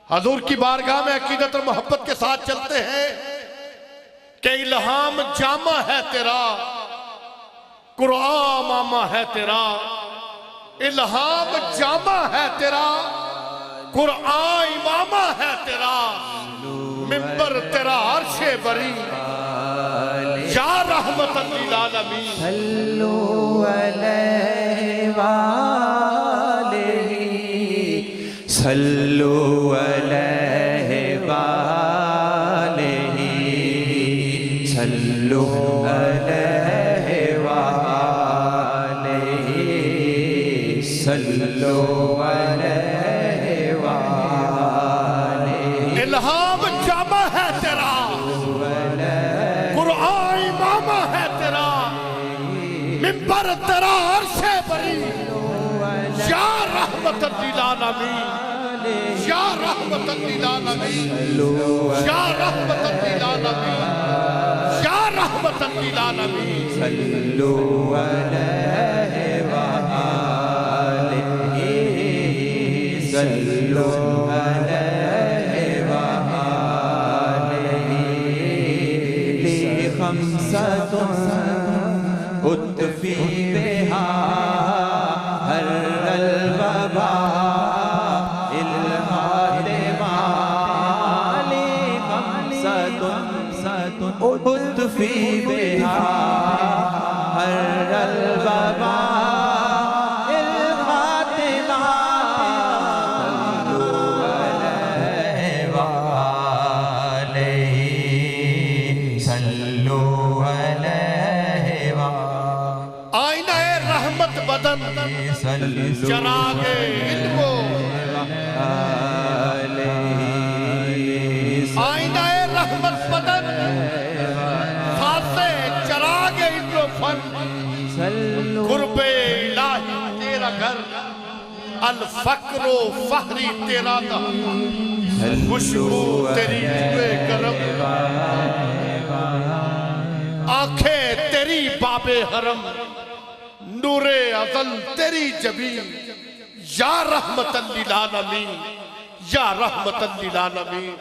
हजूर की बारगाह में अकीदत और मोहब्बत के साथ चलते हैं कि इल्हाम जामा है तेरा, कुरान मामा है तेरा। इल्हाम जामा है तेरा, कुरान इमामा है तेरा। मिंबर तेरा अर्शे बरी, या रहमतन लिल आलमीन। सल्लु अलैहि वालेही, सल्लु अलैहि वालेही, सल्लु अलैहि वालेही, सल्लु अलैहि वालेही। इल्हाम जामा है तेरा, कुरान इमामा है तेरा। मिंबर तेरा अर्शे बरी, या रहमतन लिल आलमीन, या रहमतन लिल आलमीन, या रहमतन लिल आलमीन, या रहमतन लिल आलमीन। सल्लु अलैहि वालेही, सल्लु अलैहि वालेही। ली खम्सतुन उत्फी बिहा हर्रल वबा इल्हातिमा। ली खम्सतुन उत्फी बिहा हर्रल वबा इल्हातिमा। सल्लु अलैहि वालेही, सल्लु अलैहि वालेही। आईना ए रहमत बदन, चरागे इल्मो। आईना ए रहमत बदन, सासे चरागे इल्मो फन। कुर्बे इलाही तेरा घर, अल फक्रो फहरी तेरा दा। खुशबू तेरी जुए करम, आंखें तेरी बाबे हरम। नूरे अज़ल तेरी जबी, या रहमतन लिल आलमीन, या रहमतन लिल आलमीन।